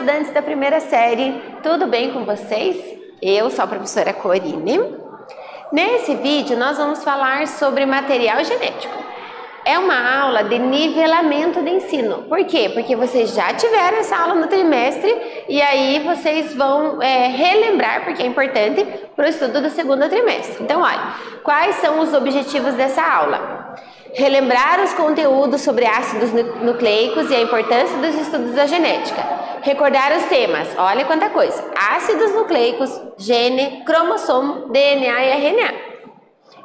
estudantes da primeira série, tudo bem com vocês? Eu sou a professora Corine. Nesse vídeo nós vamos falar sobre material genético. É uma aula de nivelamento de ensino. Por quê? Porque vocês já tiveram essa aula no trimestre e aí vocês vão relembrar, porque é importante para o estudo do segundo trimestre. Então, olha, quais são os objetivos dessa aula? Relembrar os conteúdos sobre ácidos nucleicos e a importância dos estudos da genética. Recordar os temas, olha quanta coisa: ácidos nucleicos, gene, cromossomo, DNA e RNA.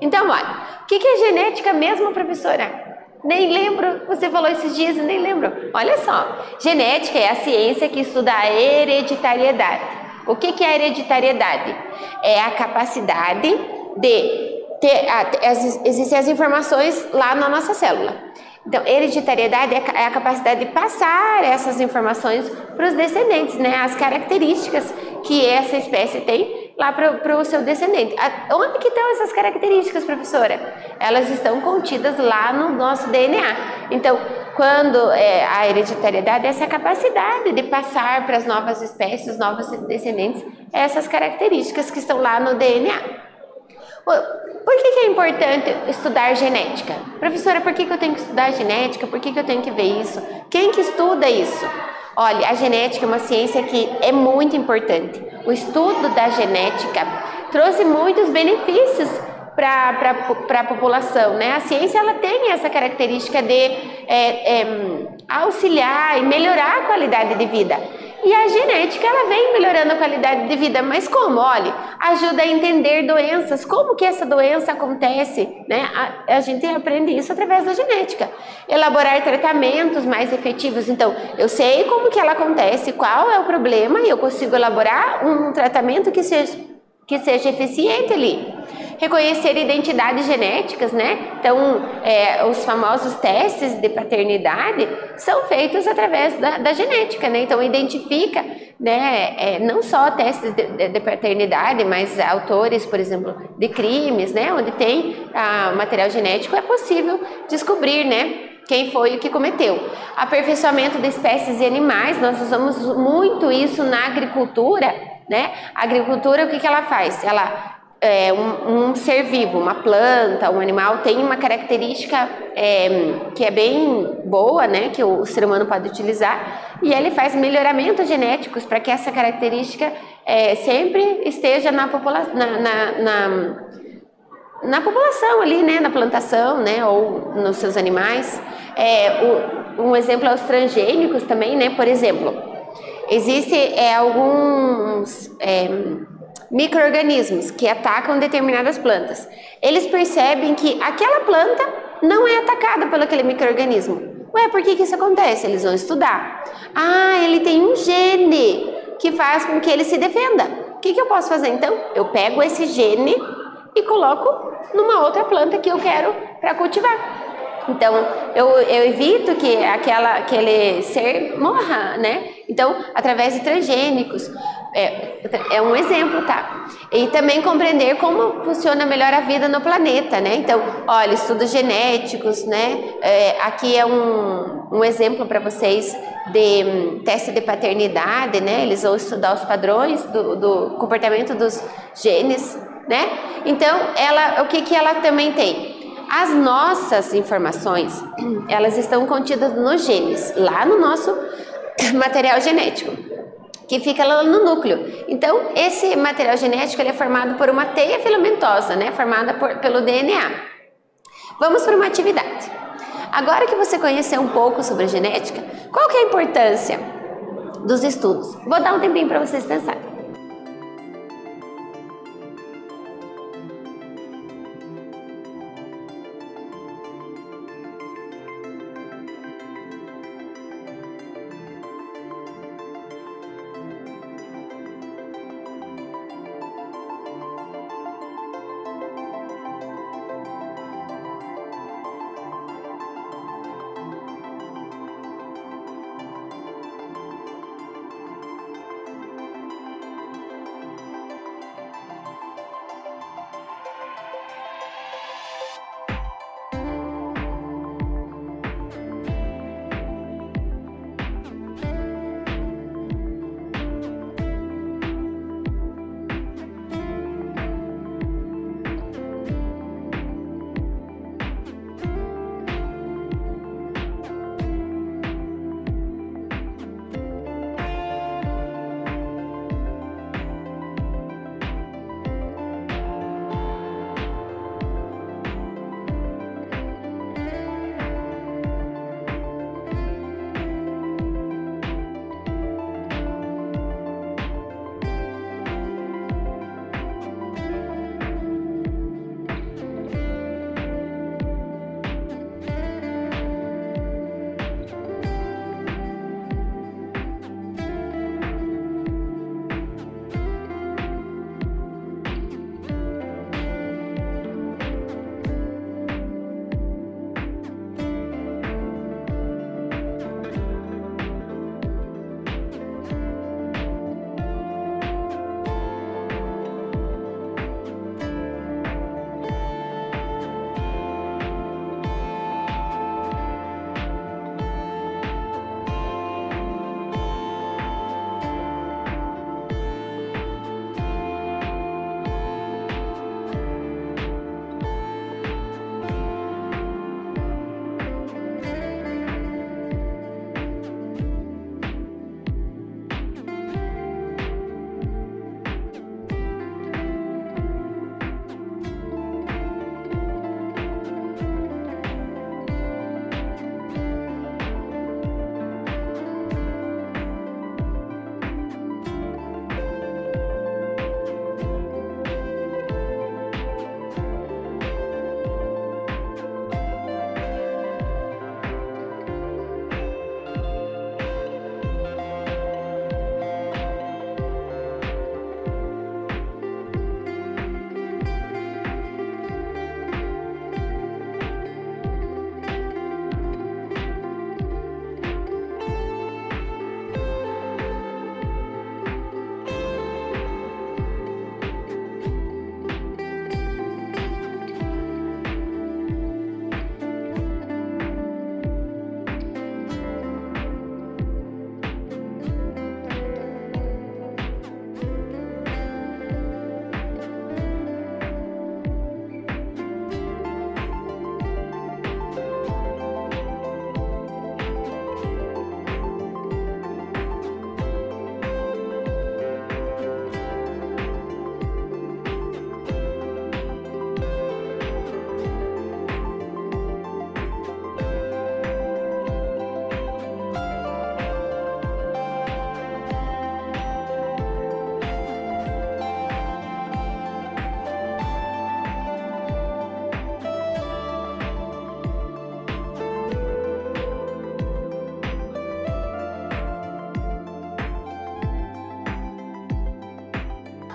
Então, olha, o que é genética mesmo, professora? Nem lembro, você falou esses dias e nem lembro. Olha só, genética é a ciência que estuda a hereditariedade. O que é a hereditariedade? É a capacidade de existem as informações lá na nossa célula. Então, hereditariedade é a capacidade de passar essas informações para os descendentes, né? As características que essa espécie tem lá para o seu descendente. Onde que estão essas características, professora? Elas estão contidas lá no nosso DNA. Então, quando a hereditariedade é essa capacidade de passar para as novas espécies, novos descendentes, essas características que estão lá no DNA. Por que é importante estudar genética? Professora, por que eu tenho que estudar genética? Por que eu tenho que ver isso? Quem que estuda isso? Olha, a genética é uma ciência que é muito importante. O estudo da genética trouxe muitos benefícios para a população, né? A ciência ela tem essa característica de auxiliar e melhorar a qualidade de vida. E a genética, ela vem melhorando a qualidade de vida, mas como? Olha, ajuda a entender doenças, como que essa doença acontece, né? A gente aprende isso através da genética. Elaborar tratamentos mais efetivos, então, eu sei como que ela acontece, qual é o problema, e eu consigo elaborar um tratamento que seja eficiente ali. Reconhecer identidades genéticas, né? Então, os famosos testes de paternidade são feitos através da genética, né? Então, identifica, né, não só testes de paternidade, mas autores, por exemplo, de crimes, né? Onde tem material genético, é possível descobrir, né, quem foi o que cometeu. Aperfeiçoamento de espécies e animais, nós usamos muito isso na agricultura, né? A agricultura, o que ela faz? Ela um ser vivo, uma planta, um animal tem uma característica que é bem boa, né, que o ser humano pode utilizar, e ele faz melhoramentos genéticos para que essa característica sempre esteja na população ali, né, na plantação, né, ou nos seus animais. Um exemplo é os transgênicos também, né, por exemplo, existem alguns micro-organismos que atacam determinadas plantas. Eles percebem que aquela planta não é atacada pelo aquele micro-organismo. Ué, por que isso acontece? Eles vão estudar. Ele tem um gene que faz com que ele se defenda. O que eu posso fazer então? Eu pego esse gene e coloco numa outra planta que eu quero para cultivar. Então, eu evito que aquele ser morra, né? Então, através de transgênicos, é um exemplo, tá? E também compreender como funciona melhor a vida no planeta, né? Então, olha, estudos genéticos, né? Aqui é um exemplo para vocês de teste de paternidade, né? Eles vão estudar os padrões do comportamento dos genes, né? Então, o que ela também tem? As nossas informações, elas estão contidas nos genes, lá no nosso material genético, que fica lá no núcleo. Então, esse material genético ele é formado por uma teia filamentosa, né, formada pelo DNA. Vamos para uma atividade. Agora que você conheceu um pouco sobre a genética, qual que é a importância dos estudos? Vou dar um tempinho para vocês pensarem.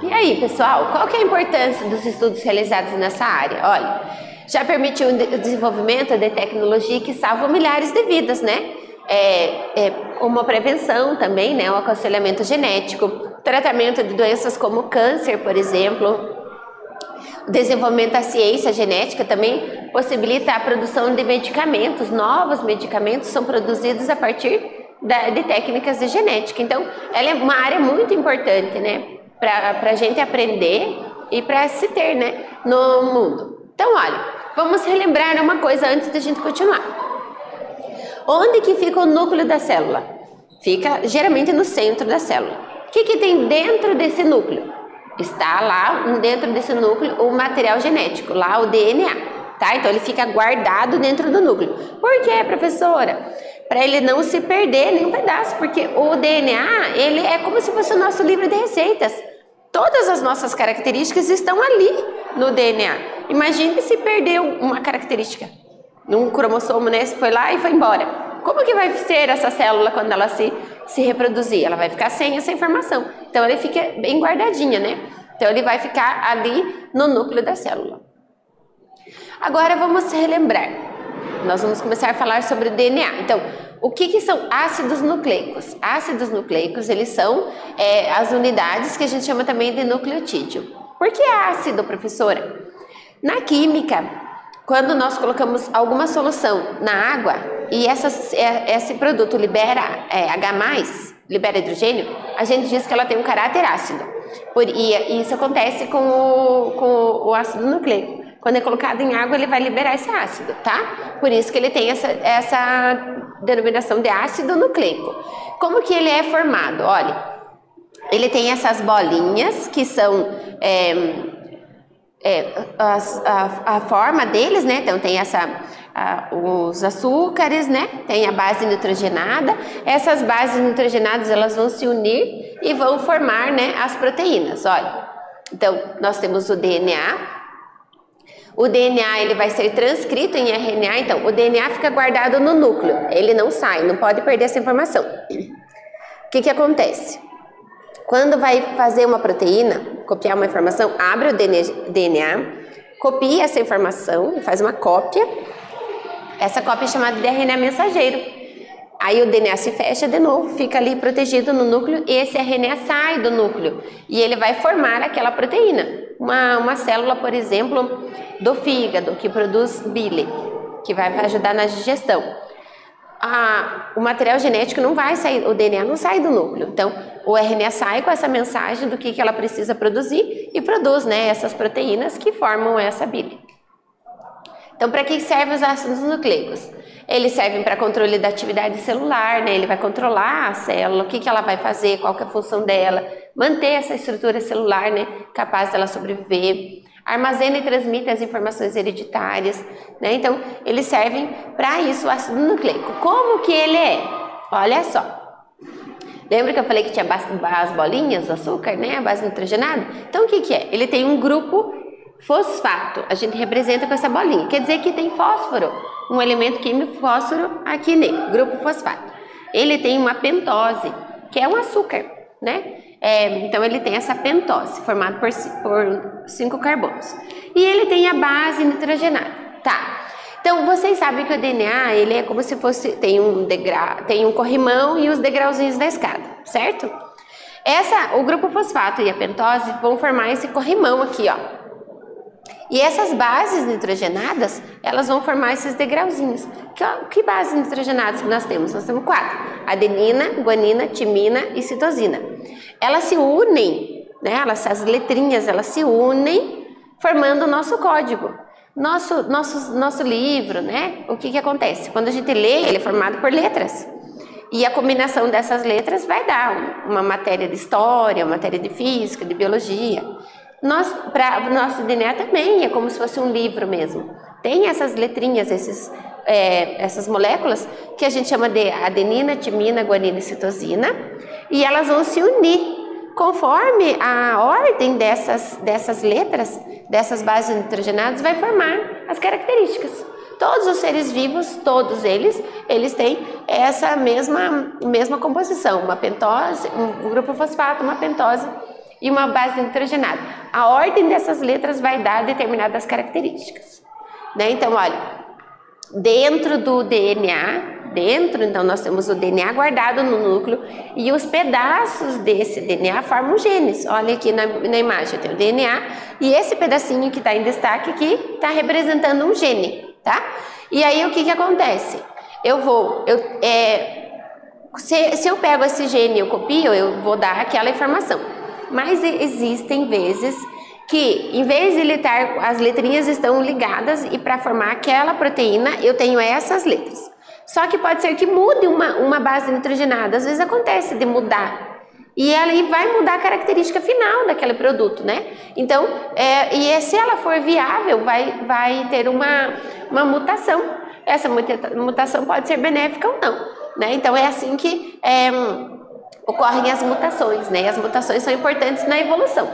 E aí, pessoal, qual que é a importância dos estudos realizados nessa área? Olha, já permitiu o desenvolvimento de tecnologia que salva milhares de vidas, né? Uma prevenção também, né? O aconselhamento genético, tratamento de doenças como câncer, por exemplo. O desenvolvimento da ciência genética também possibilita a produção de medicamentos. Novos medicamentos são produzidos a partir de técnicas de genética. Então, ela é uma área muito importante, né? Para a gente aprender e para se ter, né? No mundo. Então, olha, vamos relembrar uma coisa antes da gente continuar. Onde que fica o núcleo da célula? Fica geralmente no centro da célula. O que tem dentro desse núcleo? Está lá dentro desse núcleo o material genético, lá o DNA, tá? Então ele fica guardado dentro do núcleo. Por quê, professora? Para ele não se perder nem um pedaço, porque o DNA, ele é como se fosse o nosso livro de receitas. Todas as nossas características estão ali no DNA. Imagine se perdeu uma característica. Um cromossomo, né? Foi lá e foi embora. Como que vai ser essa célula quando ela se reproduzir? Ela vai ficar sem essa informação. Então, ele fica bem guardadinha, né? Então, ele vai ficar ali no núcleo da célula. Agora, vamos relembrar. Nós vamos começar a falar sobre o DNA. Então, o que são ácidos nucleicos? Ácidos nucleicos, eles são as unidades que a gente chama também de nucleotídeo. Por que ácido, professora? Na química, quando nós colocamos alguma solução na água e esse produto libera H+, libera hidrogênio, a gente diz que ela tem um caráter ácido. E isso acontece com o ácido nucleico. Quando é colocado em água, ele vai liberar esse ácido, tá? Por isso que ele tem essa denominação de ácido nucleico. Como que ele é formado? Olha, ele tem essas bolinhas que são a forma deles, né? Então tem os açúcares, né? Tem a base nitrogenada. Essas bases nitrogenadas, elas vão se unir e vão formar, né, as proteínas. Olha, então nós temos o DNA. O DNA, ele vai ser transcrito em RNA. Então o DNA fica guardado no núcleo. Ele não sai, não pode perder essa informação. O que acontece? Quando vai fazer uma proteína, copiar uma informação, abre o DNA, copia essa informação, faz uma cópia. Essa cópia é chamada de RNA mensageiro. Aí o DNA se fecha de novo, fica ali protegido no núcleo e esse RNA sai do núcleo. E ele vai formar aquela proteína. Uma célula, por exemplo, do fígado, que produz bile, que vai ajudar na digestão. O material genético não vai sair, o DNA não sai do núcleo. Então, o RNA sai com essa mensagem do que ela precisa produzir e produz, né, essas proteínas que formam essa bile. Então, para que servem os ácidos nucleicos? Eles servem para controle da atividade celular, né? Ele vai controlar a célula, o que ela vai fazer, qual que é a função dela, manter essa estrutura celular, né, capaz dela sobreviver. Armazena e transmite as informações hereditárias, né? Então, eles servem para isso, o ácido nucleico. Como que ele é? Olha só. Lembra que eu falei que tinha as bolinhas do açúcar, né? A base nitrogenada? Então, o que é? Ele tem um grupo fosfato. A gente representa com essa bolinha. Quer dizer que tem fósforo. Um elemento químico fósforo aqui nele, grupo fosfato. Ele tem uma pentose, que é um açúcar, né? Então ele tem essa pentose, formado por 5 carbonos. E ele tem a base nitrogenada, tá? Então vocês sabem que o DNA, ele é como se fosse, tem um corrimão e os degrauzinhos da escada, certo? O grupo fosfato e a pentose vão formar esse corrimão aqui, ó. E essas bases nitrogenadas, elas vão formar esses degrauzinhos. Que bases nitrogenadas que nós temos? Nós temos 4. Adenina, guanina, timina e citosina. Elas se unem, né? As letrinhas, elas se unem formando o nosso código. Nosso livro, né? O que acontece? Quando a gente lê, ele é formado por letras. E a combinação dessas letras vai dar uma matéria de história, uma matéria de física, de biologia. O nosso DNA também é como se fosse um livro mesmo. Tem essas letrinhas, essas moléculas que a gente chama de adenina, timina, guanina e citosina, e elas vão se unir conforme a ordem dessas letras, dessas bases nitrogenadas, vai formar as características. Todos os seres vivos, todos eles têm essa mesma composição, uma pentose, um grupo fosfato, uma pentose e uma base nitrogenada. A ordem dessas letras vai dar determinadas características, né? Então, olha, dentro do DNA, então nós temos o DNA guardado no núcleo e os pedaços desse DNA formam genes. Olha aqui na imagem, tem o DNA e esse pedacinho que está em destaque aqui está representando um gene, tá? E aí o que acontece? Se eu pego esse gene e eu copio, eu vou dar aquela informação. Mas existem vezes que, em vez de ele estar, as letrinhas estão ligadas e para formar aquela proteína, eu tenho essas letras. Só que pode ser que mude uma base nitrogenada, às vezes acontece de mudar. E ela vai mudar a característica final daquele produto, né? Então, se ela for viável, vai ter uma mutação. Essa mutação pode ser benéfica ou não, né? Então, é assim que ocorrem as mutações, né? As mutações são importantes na evolução.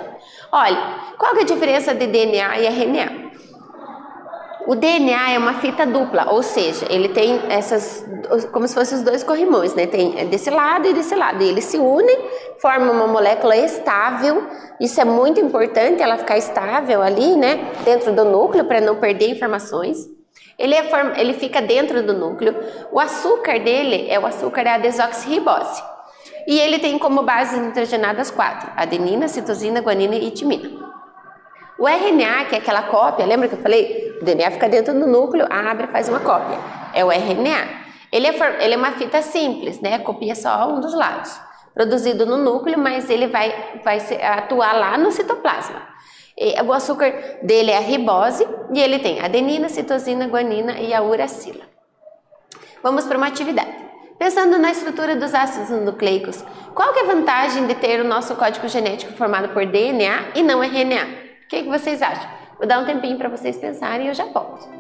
Olha, qual que é a diferença de DNA e RNA? O DNA é uma fita dupla, ou seja, ele tem como se fossem os dois corrimões, né? Tem desse lado e desse lado, e eles se unem, formam uma molécula estável. Isso é muito importante, ela ficar estável ali, né? Dentro do núcleo, para não perder informações. Ele fica dentro do núcleo. O açúcar dele é o açúcar da desoxirribose. E ele tem como base nitrogenadas 4, adenina, citosina, guanina e timina. O RNA, que é aquela cópia, lembra que eu falei? O DNA fica dentro do núcleo, abre e faz uma cópia. É o RNA. Ele é uma fita simples, né? Copia só um dos lados. Produzido no núcleo, mas ele vai atuar lá no citoplasma. O açúcar dele é a ribose e ele tem adenina, citosina, guanina e a uracila. Vamos para uma atividade. Pensando na estrutura dos ácidos nucleicos, qual que é a vantagem de ter o nosso código genético formado por DNA e não RNA? O que vocês acham? Vou dar um tempinho para vocês pensarem e eu já volto.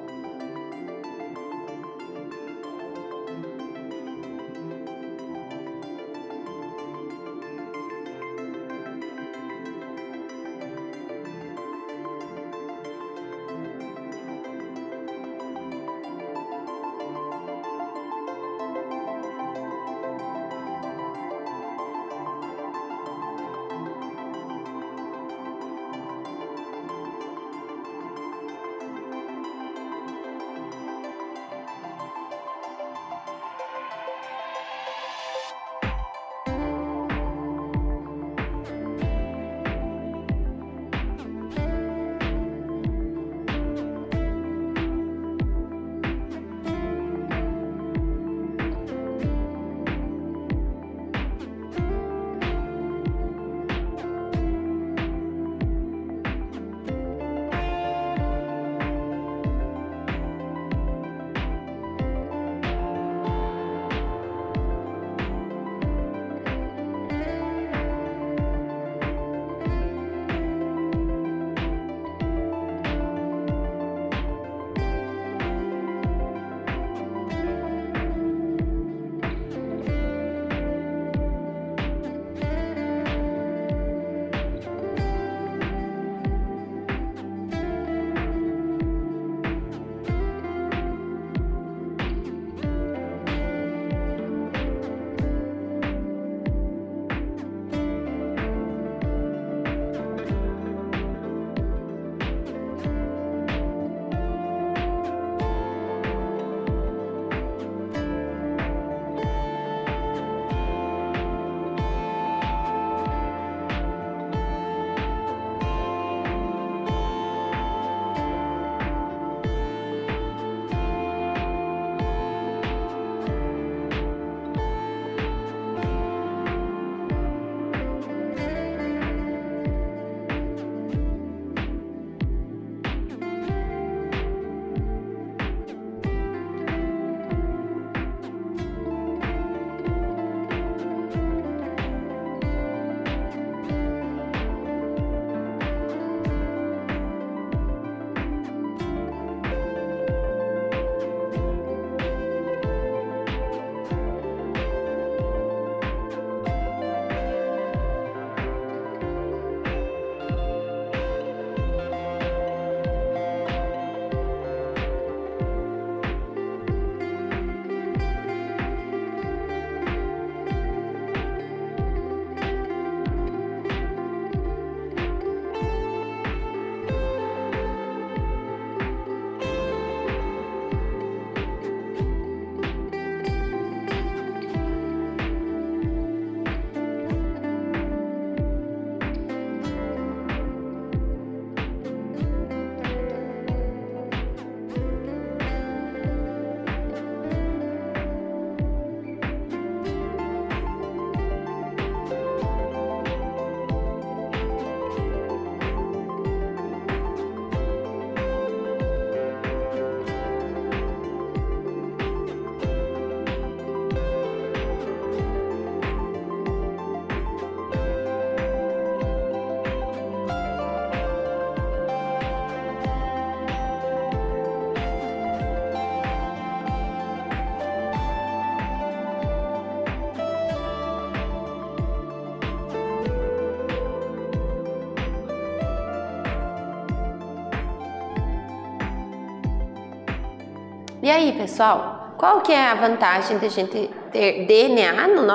E aí, pessoal, qual que é a vantagem de a gente ter DNA no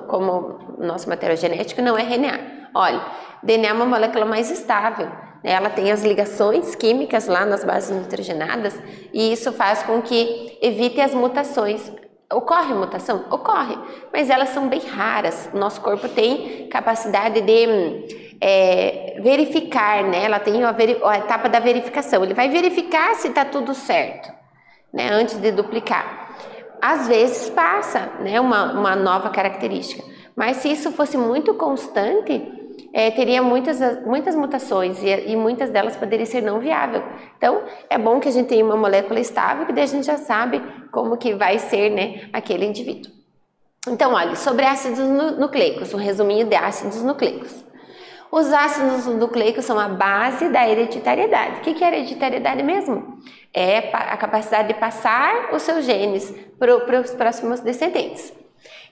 como nosso material genético não é RNA? Olha, DNA é uma molécula mais estável, né? Ela tem as ligações químicas lá nas bases nitrogenadas e isso faz com que evite as mutações. Ocorre mutação? Ocorre, mas elas são bem raras. O nosso corpo tem capacidade de verificar, né? Ela tem a etapa da verificação. Ele vai verificar se está tudo certo, né? Antes de duplicar. Às vezes passa, né? Uma nova característica. Mas se isso fosse muito constante, teria muitas mutações e muitas delas poderiam ser não viáveis. Então, é bom que a gente tenha uma molécula estável, que daí a gente já sabe como que vai ser, né, aquele indivíduo. Então, olha, sobre ácidos nucleicos, um resuminho de ácidos nucleicos. Os ácidos nucleicos são a base da hereditariedade. O que é hereditariedade mesmo? É a capacidade de passar os seus genes para os próximos descendentes.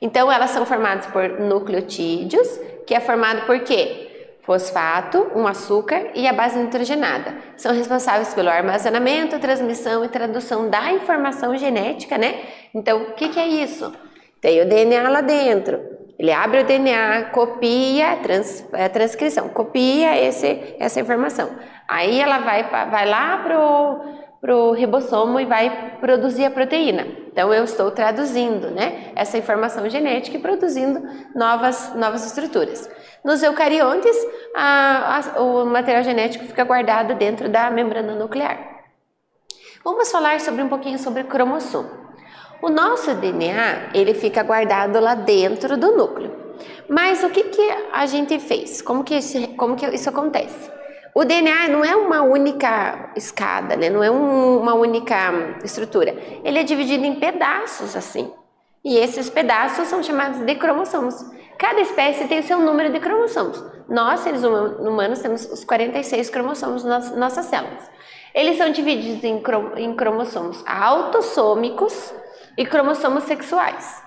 Então, elas são formadas por nucleotídeos, que é formado por quê? Fosfato, um açúcar e a base nitrogenada. São responsáveis pelo armazenamento, transmissão e tradução da informação genética, né? Então, o que é isso? Tem o DNA lá dentro. Ele abre o DNA, copia, transcrição, copia essa informação. Aí ela vai lá pro ribossomo e vai produzir a proteína. Então, eu estou traduzindo, né, essa informação genética e produzindo novas estruturas. Nos eucariontes, o material genético fica guardado dentro da membrana nuclear. Vamos falar um pouquinho sobre cromossomo. O nosso DNA, ele fica guardado lá dentro do núcleo. Mas o que a gente fez? Como que isso acontece? O DNA não é uma única escada, né? Não é uma única estrutura. Ele é dividido em pedaços assim. E esses pedaços são chamados de cromossomos. Cada espécie tem o seu número de cromossomos. Nós, seres humanos, temos os 46 cromossomos nas nossas células. Eles são divididos em cromossomos autossômicos e cromossomos sexuais.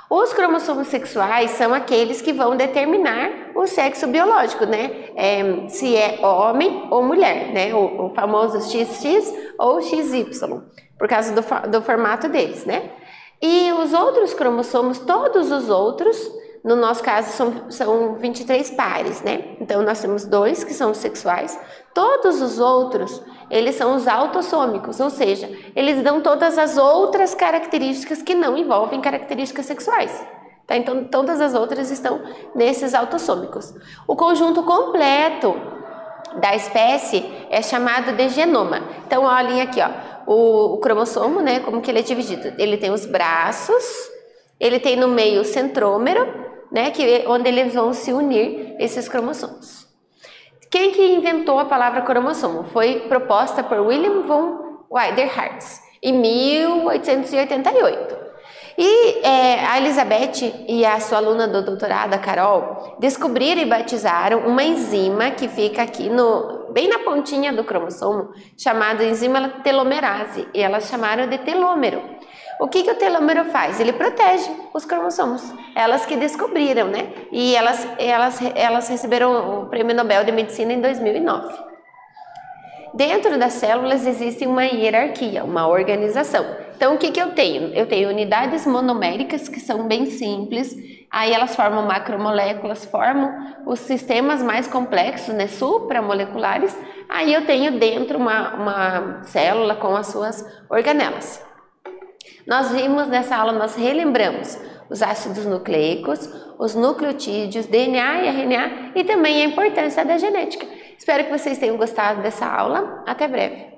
Os cromossomos sexuais são aqueles que vão determinar o sexo biológico, né? Se é homem ou mulher, né? O famoso XX ou XY, por causa do formato deles, né? E os outros cromossomos, todos os outros, no nosso caso são 23 pares, né? Então nós temos 2 que são os sexuais, todos os outros, eles são os autossômicos, ou seja, eles dão todas as outras características que não envolvem características sexuais. Tá? Então todas as outras estão nesses autossômicos. O conjunto completo da espécie é chamado de genoma. Então olhem aqui, ó, o cromossomo, né, como que ele é dividido? Ele tem os braços, ele tem no meio o centrômero, né, onde eles vão se unir esses cromossomos. Quem que inventou a palavra cromossomo? Foi proposta por William von Weiderhartz em 1888. E a Elizabeth e a sua aluna do doutorado, a Carol, descobriram e batizaram uma enzima que fica aqui bem na pontinha do cromossomo, chamada enzima telomerase, e elas chamaram de telômero. O que o telômero faz? Ele protege os cromossomos. Elas que descobriram, né? E elas receberam o Prêmio Nobel de Medicina em 2009. Dentro das células existe uma hierarquia, uma organização. Então, o que eu tenho? Eu tenho unidades monoméricas, que são bem simples. Aí elas formam macromoléculas, formam os sistemas mais complexos, né? Supramoleculares. Aí eu tenho dentro uma célula com as suas organelas. Nós vimos nessa aula, nós relembramos os ácidos nucleicos, os nucleotídeos, DNA e RNA e também a importância da genética. Espero que vocês tenham gostado dessa aula. Até breve!